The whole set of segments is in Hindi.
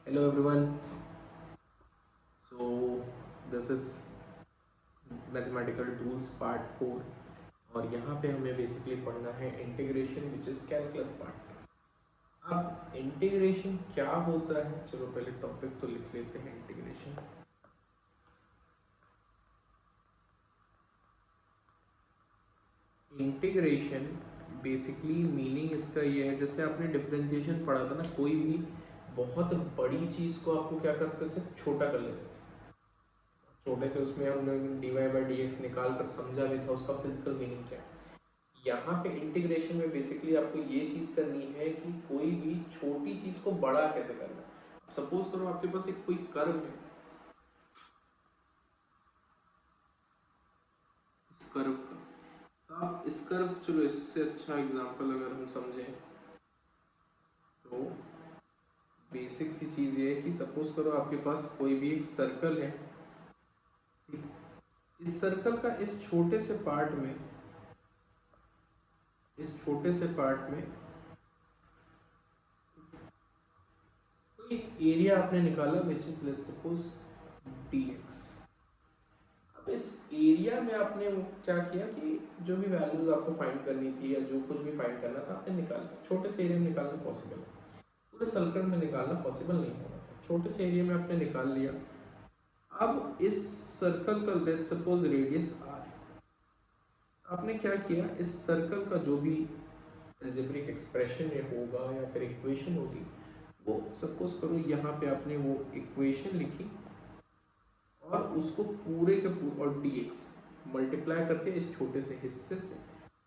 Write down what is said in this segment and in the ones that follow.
Hello everyone. So this is Mathematical Tools Part 4 और यहाँ पे हमें बेसिकली पढ़ना है integration which is calculus part. अब इंटीग्रेशन क्या होता है, चलो पहले टॉपिक तो लिख लेते हैं। इंटीग्रेशन बेसिकली मीनिंग इसका ये है, जैसे आपने डिफरेंशिएशन पढ़ा था ना, कोई भी बहुत बड़ी चीज को आपको क्या करते थे, छोटा कर लेते थे। छोटे से उसमें हमने dy बाई डी एक्स निकाल कर समझा भी था उसका फिजिकल मीनिंग क्या है। यहाँ पे इंटीग्रेशन में बेसिकली आपको ये चीज करनी है कि कोई भी छोटी चीज को बड़ा कैसे करना है। सपोज करो आपके पास एक कोई कर्व है, इस कर्व का, तो आप इस कर्व, चलो इससे अच्छा एग्जांपल अगर हम समझें तो बेसिक सी चीज ये है कि सपोज करो आपके पास कोई भी एक सर्कल है, इस सर्कल का इस छोटे से पार्ट में, तो एक एरिया आपने निकाला which is let's suppose dx। अब इस एरिया में आपने क्या किया कि जो भी वैल्यूज आपको फाइंड करनी थी या जो कुछ भी फाइंड करना था आपने निकाल लिया। छोटे से एरिया में निकालना पॉसिबल है, पूरे सर्कल में निकालना पॉसिबल नहीं होगा, था छोटे से एरिया में आपने निकाल लिया। अब इस सर्कल का लेट्स सपोज रेडियस r है, आपने क्या किया, इस सर्कल का जो भी अलजेब्रिक एक्सप्रेशन होगा या फिर इक्वेशन होगी, वो सपोज करो यहाँ पे आपने वो इक्वेशन लिखी और उसको पूरे के पूरे और dx मल्टीप्लाई करके इस छोटे से हिस्से से,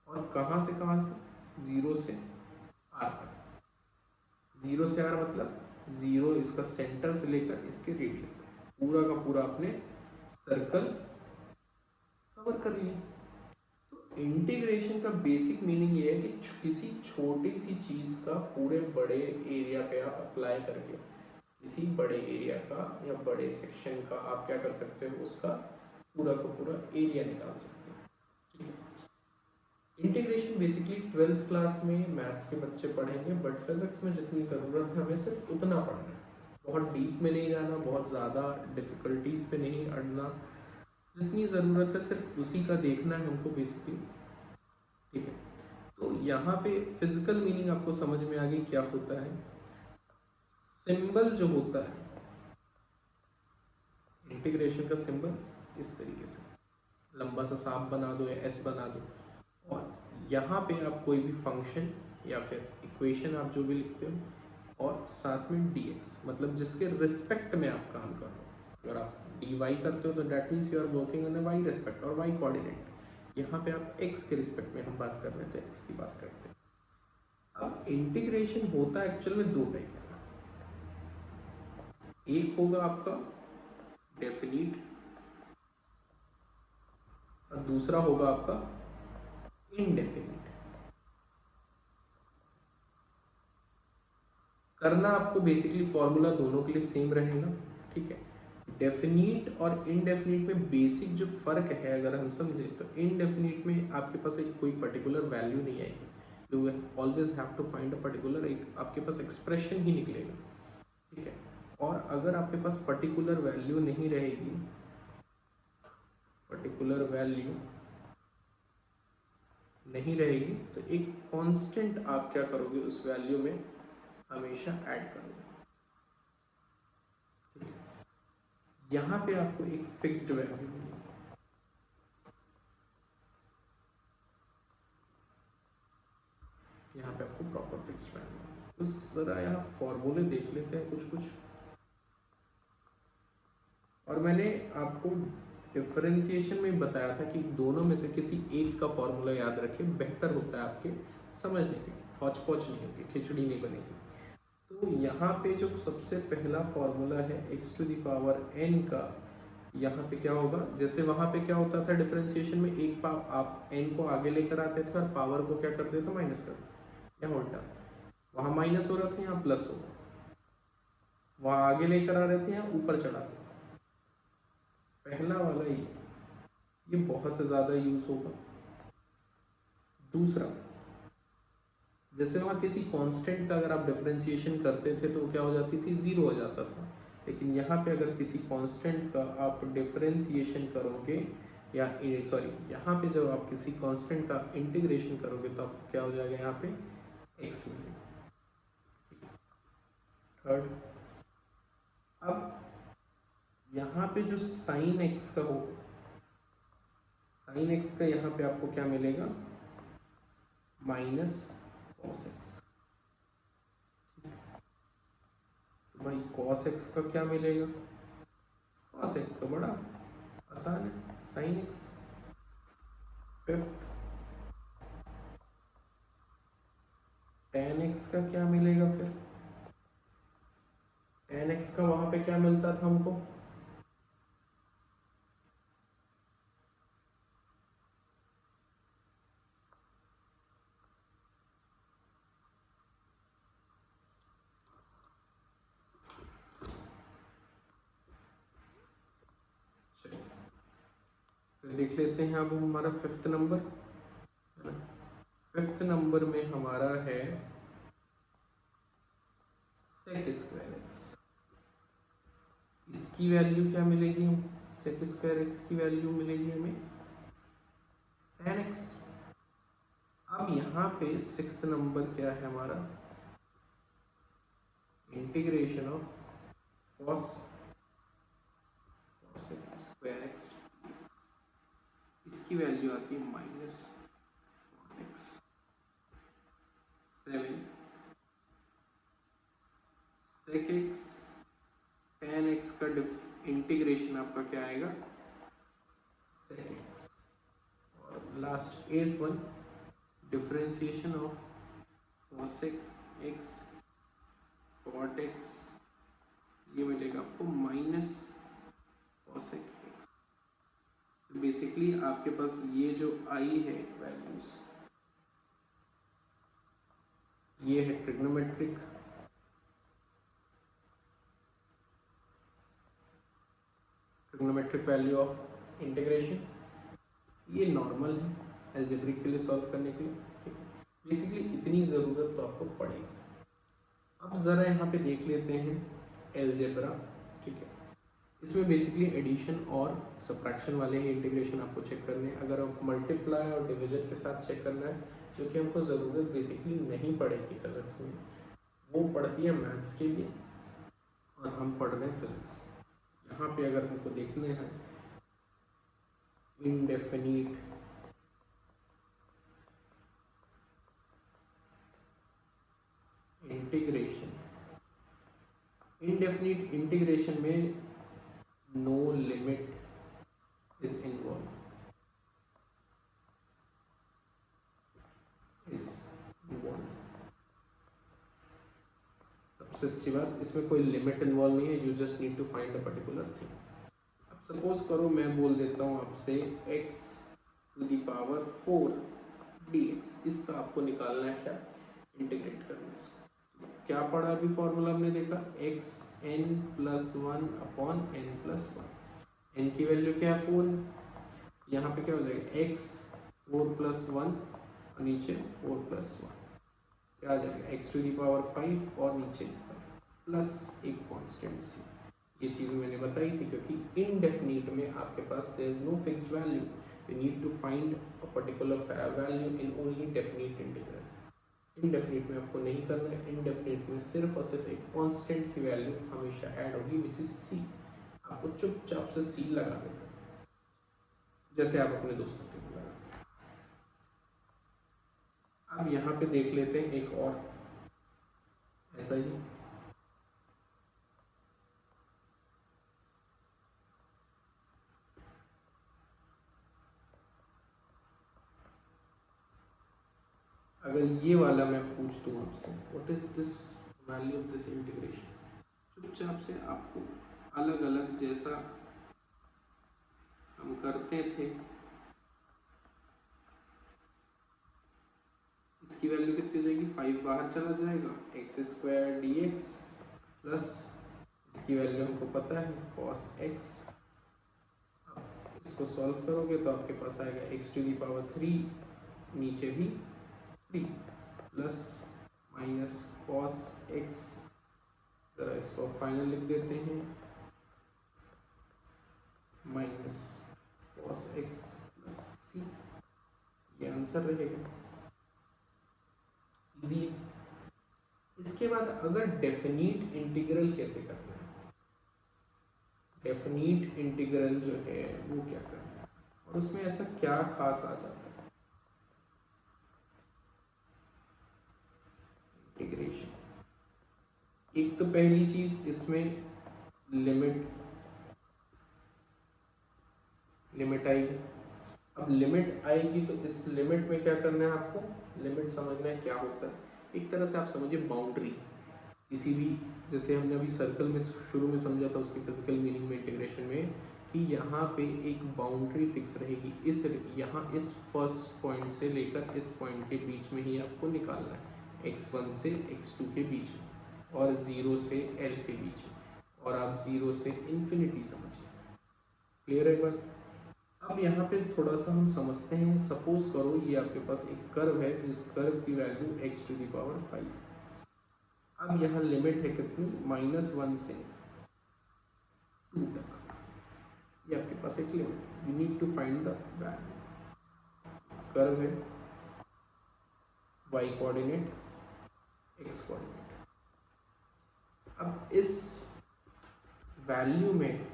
और कहाँ से जीरो से r तक। जीरो से r मतलब जीरो इसका सेंटर से लेकर इसके रेडियस तक पूरा का पूरा आपने सर्कल कवर कर लिया। तो इंटीग्रेशन का बेसिक मीनिंग ये है कि किसी छोटी सी चीज का पूरे बड़े एरिया पे आप अप्लाई करके किसी बड़े एरिया का या बड़े सेक्शन का आप क्या कर सकते हो, उसका पूरा का पूरा एरिया निकाल सकते हो। ठीक है, इंटीग्रेशन बेसिकली 12th क्लास में मैथ्स के बच्चे पढ़ेंगे, बट फिजिक्स में जितनी ज़रूरत है हमें सिर्फ उतना पढ़ना है, बहुत डीप में नहीं जाना, बहुत ज़्यादा डिफिकल्टीज पे नहीं अड़ना, जितनी ज़रूरत है सिर्फ उसी का देखना है हमको बेसिकली। ठीक है, तो यहाँ पे फिजिकल मीनिंग आपको समझ में आ गई क्या होता है। सिंबल जो होता है इंटीग्रेशन का, सिंबल इस तरीके से लंबा सा सांप बना दो या एस बना दो, और यहाँ पे आप कोई भी फंक्शन या फिर इक्वेशन आप जो भी लिखते हो, और साथ में dx मतलब जिसके रिस्पेक्ट में आप काम कर रहे हो। अगर आप dy करते हो तो that means you are working on Y respect और वाई कोऑर्डिनेट। यहाँ पे आप x के रिस्पेक्ट में हम बात कर रहे थे, x की बात करते हैं। अब इंटीग्रेशन होता है एक्चुअल में दो टाइप का, एक होगा आपका डेफिनिट और दूसरा होगा आपका इनडेफिनिट। करना आपको बेसिकली फॉर्मूला दोनों के लिए सेम रहेगा। ठीक है, डेफिनिट और इनडेफिनिट में बेसिक जो फर्क है अगर हम समझे तो इनडेफिनिट में आपके पास एक कोई पर्टिकुलर वैल्यू नहीं आएगी, you always have to find a particular, एक आपके पास एक्सप्रेशन ही निकलेगा। ठीक है, और अगर आपके पास पर्टिकुलर वैल्यू नहीं रहेगी, पर्टिकुलर वैल्यू नहीं रहेगी, तो एक कांस्टेंट आप क्या करोगे, उस वैल्यू में हमेशा ऐड करोगे। यहाँ पे आपको एक फिक्स्ड वैल्यू मिलेगी, यहाँ पे आपको प्रॉपर फिक्स्ड वैल्यू। तो जरा यहाँ फॉर्मूले देख लेते हैं कुछ कुछ, और मैंने आपको डिफरेंशिएशन में बताया था कि दोनों में से किसी एक का फॉर्मूला याद रखिए, बेहतर होता है आपके समझने के लिए, हौच पौच नहीं होगी, खिचड़ी नहीं बनेगी। तो यहाँ पे जो सबसे पहला फॉर्मूला है x to the power n का, यहाँ पे क्या होगा, जैसे वहाँ पे क्या होता था डिफरेंशिएशन में, एक पाव आप n को आगे लेकर आते थे और पावर को क्या करते थे, माइनस करते। यहाँ उल्टा, वहाँ माइनस हो रहा था, यहाँ प्लस होगा, वहाँ आगे लेकर आ रहे थे, यहाँ ऊपर चढ़ा दो। पहला वाला ये बहुत ज़्यादा यूज होगा। दूसरा, जैसे वहाँ किसी कांस्टेंट का अगर आप डिफरेंशिएशन करते थे तो क्या हो जाती थी, ज़ीरो हो जाता था। लेकिन यहाँ पे अगर किसी कांस्टेंट का आप डिफरेंशिएशन करोगे, या सॉरी, यहाँ पे जब आप किसी कांस्टेंट का इंटीग्रेशन करोगे तो आपको क्या हो जाएगा, यहाँ पे एक्स मिलेगा। थर्ड, अब यहाँ पे जो साइन एक्स का हो, साइन एक्स का यहाँ पे आपको क्या मिलेगा, माइनस कॉस एक्स। तो भाई कॉस एक्स का क्या मिलेगा, कॉस एक्स का बड़ा आसान है, sine x. Fifth, ten X का क्या मिलेगा, फिर टेन एक्स का वहां पे क्या मिलता था हमको, तो देख लेते हैं अब हमारा फिफ्थ नंबर है ना। फिफ्थ नंबर में हमारा है सेक स्क्वायर एक्स। इसकी वैल्यू क्या मिलेगी, हम सेक स्क्वायर एक्स की वैल्यू मिलेगी हमें टेन एक्स। अब यहाँ पे सिक्स्थ नंबर क्या है हमारा, integration of cos square X, इसकी वैल्यू आती है minus X. Seven, sec X tan X का इंटीग्रेशन आपका क्या आएगा, सेक एक्स। और last eighth one, differentiation of cosec X cot X, ये मिलेगा आपको माइनस कॉसेक एक्स। तो बेसिकली आपके पास ये जो आई है वैल्यूज, ये है trigonometric, trigonometric value of integration, ये नॉर्मल है अलजेब्रिक के लिए सॉल्व करने के लिए, ठीक है। बेसिकली इतनी ज़रूरत तो आपको पड़ेगी। अब ज़रा यहाँ पे देख लेते हैं अलजेब्रा, ठीक है। इसमें बेसिकली एडिशन और सब्ट्रैक्शन वाले ही इंटीग्रेशन आपको चेक करने हैं। अगर आप मल्टीप्लाई और डिवीजन के साथ चेक करना है, जो कि हमको ज़रूरत बेसिकली नहीं पड़ेगी फिजिक्स में, वो पड़ती है मैथ्स के लिए, और हम पढ़ रहे हैं फिजिक्स। यहाँ पे अगर हमको देखने हैं इनडेफिनिट इंटीग्रेशन, इनडेफिनिट इंटीग्रेशन में नो लिमिट इज इन्वॉल्व, सबसे अच्छी बात, इसमें कोई लिमिट इन्वॉल्व नहीं है, you just need to find a particular thing. अब सपोज करो मैं बोल देता हूँ आपसे x to the power 4 dx, इसका आपको निकालना है क्या, इंटीग्रेट करना है इसको। क्या पढ़ा अभी फॉर्मूला हमने देखा, x n plus one upon n plus one, n की वैल्यू क्या है 4, यहाँ पे क्या हो जाएगा x 4 प्लस वन, नीचे 4 प्लस वन, क्या आ जाएगा x टू दी पावर 5 और नीचे 5 प्लस एक कांस्टेंट सी। ये चीज़ मैंने बताई थी, क्योंकि इनडेफिनिट में आपके पास there is no fixed value, you need to find a particular value in only definite integral. Indefinite में आपको नहीं करना है, इनडेफिनिट में सिर्फ और सिर्फ एक कांस्टेंट की वैल्यू हमेशा ऐड होगी, विच इज सी। आपको चुपचाप से सी लगा देना, जैसे आप अपने दोस्तों के लिए लगाते हैं। अब यहाँ पे देख लेते हैं एक और ऐसा ही, अगर ये वाला मैं पूछ दूँ आपसे, what is this value of this integration, चुपचाप से आपको अलग अलग जैसा हम करते थे, इसकी वैल्यू कितनी हो जाएगी, 5 बाहर चला जाएगा, x square D x plus इसकी वैल्यू हमको पता है कॉस एक्स। इसको सॉल्व करोगे तो आपके पास आएगा एक्स टू दी पावर 3, नीचे भी 3 प्लस माइनस कॉस एक्स, जरा इसको फाइनल लिख देते हैं, माइनस कॉस एक्स प्लस सी, ये आंसर रहेगा। इजी। इसके बाद अगर डेफिनिट इंटीग्रल कैसे करना है, डेफिनिट इंटीग्रल जो है वो क्या करना है और उसमें ऐसा क्या खास आ जाता है। इंटीग्रेशन, एक तो पहली चीज इसमें लिमिट आएगी। अब लिमिट आएगी तो इस लिमिट में क्या करना है आपको, लिमिट समझना है क्या होता है। एक तरह से आप समझिए बाउंड्री, किसी भी, जैसे हमने अभी सर्कल में शुरू में समझा था उसकी फिजिकल मीनिंग में इंटीग्रेशन में, कि यहाँ पे एक बाउंड्री फिक्स रहेगी, इस यहाँ इस फर्स्ट पॉइंट से लेकर इस पॉइंट के बीच में ही आपको निकालना है, x1 से x2 के बीच में और 0 से l के बीच में, और आप 0 से इन्फिनिटी समझिए। क्लियर है बात। अब यहाँ पे थोड़ा सा हम समझते हैं। सपोज करो ये आपके पास एक कर्व है जिस कर्व की वैल्यू x⁵। अब यहाँ लिमिट है कितनी, -1 से 2 तक, ये आपके पास एक limit. You need to find the value. Curve है, y कोऑर्डिनेट, x कोऑर्डिनेट। अब इस वैल्यू में,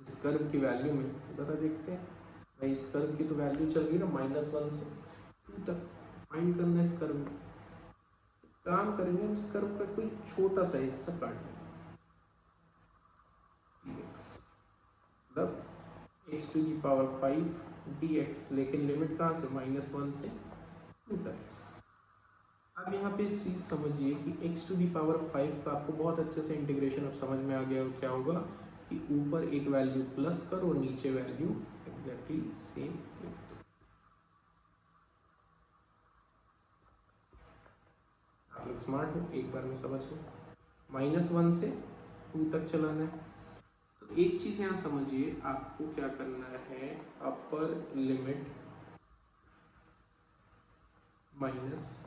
इस कर्व की वैल्यू में ज़रा देखते हैं भाई, इस कर्व की तो वैल्यू चल रही है ना -1 से 2 तक, फाइंड करना है इस कर्व में। काम करेंगे, इस कर्व का कोई छोटा सा हिस्सा काट लेंगे, मतलब x⁵ dx, लेकिन लिमिट कहाँ से, -1 से 2 तक है। अब यहाँ पे चीज़ समझिए कि x⁵ का आपको बहुत अच्छे से इंटीग्रेशन अब समझ में आ गया हो। क्या होगा कि ऊपर एक वैल्यू प्लस करो और नीचे वैल्यू एग्जैक्टली सेम लिख दो। आप लोग स्मार्ट हो, एक बार में समझ लो। -1 से 2 तक चलाना है। तो एक चीज़ यहाँ समझिए, आपको क्या करना है, अपर लिमिट माइनस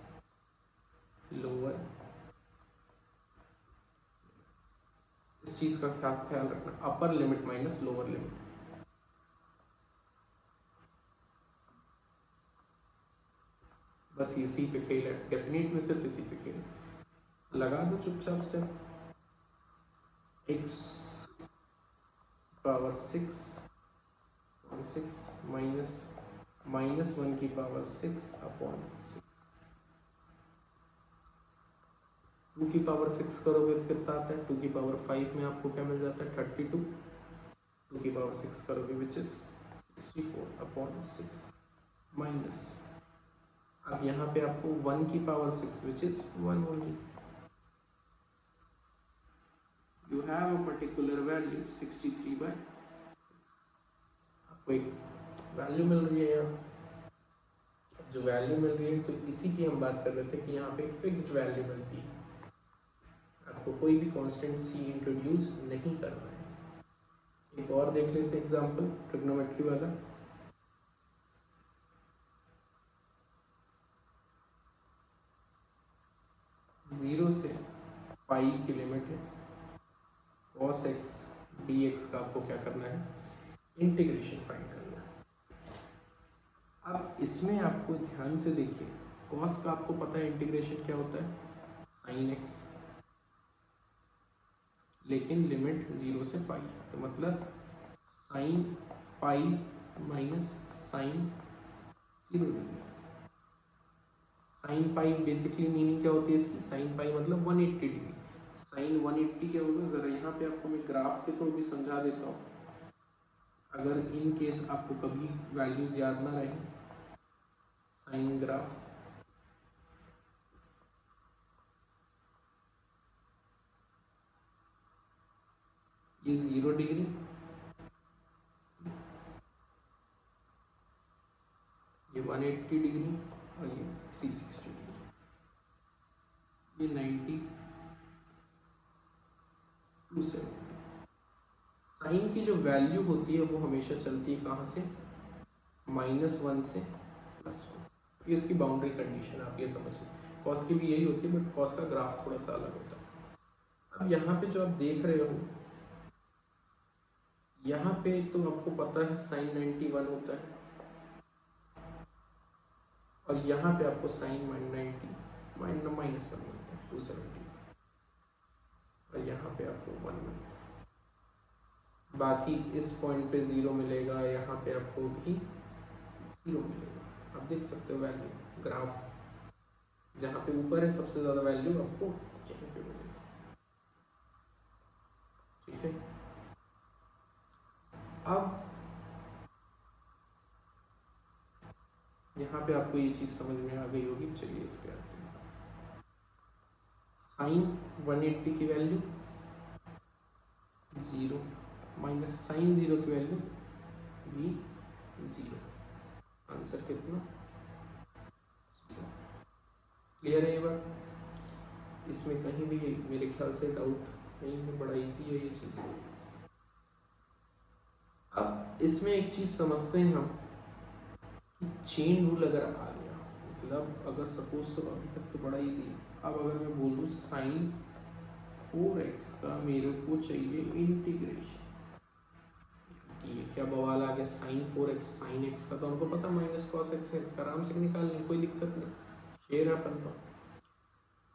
लोअर, इस चीज़ का खास ख्याल रखना, upper limit minus lower limit. बस इसी पे खेल है, डेफिनेट में सिर्फ इसी पे खेल है। लगा दो चुपचाप से, x⁵ माइनस -1⁶/6 2⁶ करोगे तो कितना आता है, 2⁵ में आपको क्या मिल जाता है, 32। 2⁶ करोगे विच इज 64/6 माइनस, अब यहाँ पे आपको 1⁶ which is 1 only. You have a particular value 63/6। आपको एक वैल्यू मिल रही है यहाँ, जो वैल्यू मिल रही है तो इसी की हम बात कर रहे थे कि यहाँ पे फिक्स्ड वैल्यू मिलती है, आपको कोई भी कांस्टेंट सी इंट्रोड्यूस नहीं करना है। एक और देख लेते हैं एग्जांपल, ट्रिग्नोमेट्री वाला। जीरो से पाई की लिमिट है, cos x dx का आपको क्या करना है, इंटीग्रेशन फाइंड करना है। अब इसमें आपको ध्यान से देखिए, cos का आपको पता है इंटीग्रेशन क्या होता है, sin x, लेकिन लिमिट 0 से पाई, तो मतलब sin pi minus sin 0 degree. sin पाई बेसिकली मीनिंग क्या होती है इसकी, sin पाई मतलब 180 डिग्री। sin 180 क्या होगा, ज़रा यहाँ पे आपको मैं ग्राफ के थ्रू भी समझा देता हूँ, अगर इन केस आपको कभी वैल्यूज याद ना रहे। साइन ग्राफ, ये 0 डिग्री, ये 180 डिग्री और ये 360 डिग्री, ये 90, 270। साइन की जो वैल्यू होती है वो हमेशा चलती है कहाँ से, -1 से +1। ये उसकी बाउंड्री कंडीशन, आप ये समझिए। कॉस की भी यही होती है, बट कॉस का ग्राफ थोड़ा सा अलग होता है। अब यहाँ पे जो आप देख रहे हो, यहाँ पे तो आपको पता है साइन 91 होता है, और यहाँ पे आपको साइन -90 माइनस 1 मिलता है 270, और यहाँ पे आपको 1 मिलता है। बाकी इस पॉइंट पे 0 मिलेगा, यहाँ पे आपको भी 0 मिलेगा। आप देख सकते हो वैल्यू ग्राफ जहाँ पे ऊपर है सबसे ज़्यादा वैल्यू आपको यहीं पे मिलेगी। ठीक है, अब यहाँ पे आपको ये चीज़ समझ में आ गई होगी। चलिए इस पे आते हैं। साइन 180 की वैल्यू 0 माइनस साइन 0 की वैल्यू भी 0। आंसर कितना? क्लियर है ये बात? इसमें कहीं भी मेरे ख्याल से डाउट नहीं है, बड़ा इजी है ये चीज़। अब इसमें एक चीज़ समझते हैं हम कि चेन रूल अगर आ गया, मतलब अगर सपोज करो, अभी तक तो बड़ा इजी है। अब अगर मैं बोल दूँ साइन 4x का मेरे को चाहिए इंटीग्रेशन, ये क्या बवाल आ गया? साइन 4x, साइन x का तो हमको पता माइनस कॉस x है, आराम से निकाल लें, कोई दिक्कत नहीं, शेयर है अपन तो।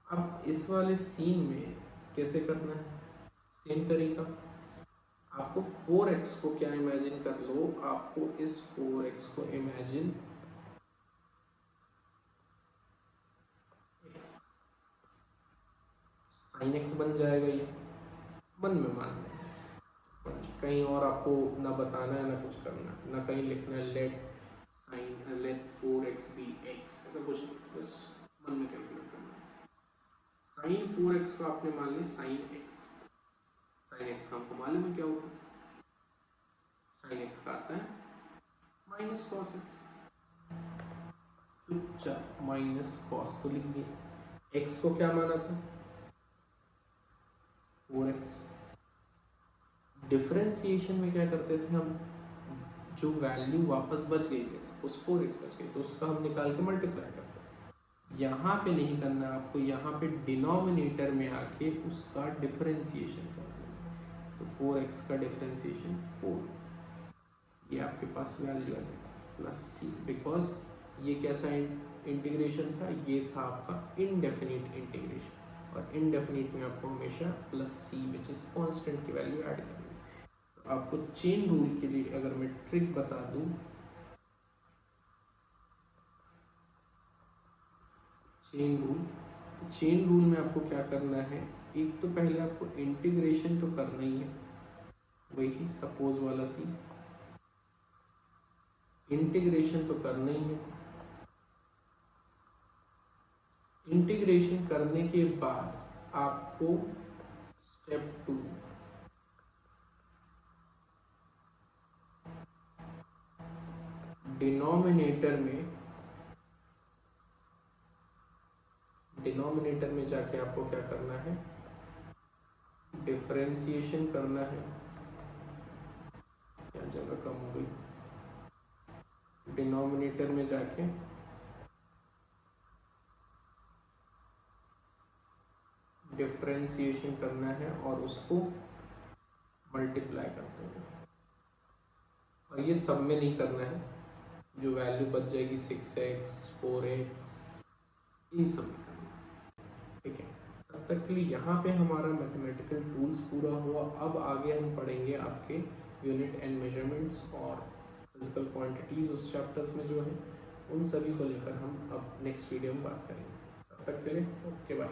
अब इस वाले सीन में कैसे करना है? सेम तरीका, आपको 4x को क्या इमेजिन कर लो, आपको इस 4x को इमेजिन x, साइन x बन जाएगा, ये मन में मान लें, कहीं और आपको ना बताना है ना कुछ करना है, ना कहीं लिखना है लेट 4x बी x, ऐसा कुछ नहीं, बस मन में कैलकुलेट करना है। साइन 4x को आपने मान लिया साइन x, साइन x का आपको मालूम है क्या होता है? साइन x का आता है माइनस कॉस x, चुपचाप माइनस कॉस तो लिख दिया। x को क्या माना था? 4x। डिफरेंशिएशन में क्या करते थे हम, जो वैल्यू वापस बच गई है, सपोज 4x बच गई, तो उसका हम निकाल के मल्टीप्लाई करते हैं। यहाँ पे नहीं करना आपको, यहाँ पे डिनोमिनेटर में आके उसका डिफरेंशिएशन करना है। तो 4x का डिफरेंशिएशन 4, ये आपके पास वैल्यू आ जाएगा प्लस c, बिकॉज ये कैसा इंटीग्रेशन था? ये था आपका इनडेफिनिट इंटीग्रेशन, और इनडेफिनिट में आपको हमेशा plus c which is constant की वैल्यू ऐड करनी है। तो आपको चेन रूल के लिए अगर मैं ट्रिक बता दूं, चेन रूल में आपको क्या करना है? एक तो पहले आपको इंटीग्रेशन तो करना ही है, वही सपोज वाला सी इंटीग्रेशन तो करना ही है। इंटीग्रेशन करने के बाद आपको स्टेप 2, डिनोमिनेटर में जाके आपको क्या करना है? डिफरेंशिएशन करना है। क्या जगह कम हो गई? डिनोमिनेटर में जाके डिफरेंशिएशन करना है और उसको मल्टीप्लाई करते हैं, और ये सब में नहीं करना है, जो वैल्यू बच जाएगी 6x 4x इन सब में करना है। ठीक है, तब तक के लिए यहाँ पे हमारा मैथमेटिकल टूल्स पूरा हुआ। अब आगे हम पढ़ेंगे आपके यूनिट एंड मेजरमेंट्स और फिजिकल क्वांटिटीज़ उस चैप्टर्स में जो है, उन सभी को लेकर हम अब नेक्स्ट वीडियो में बात करेंगे। तब तक के लिए ओके बाय।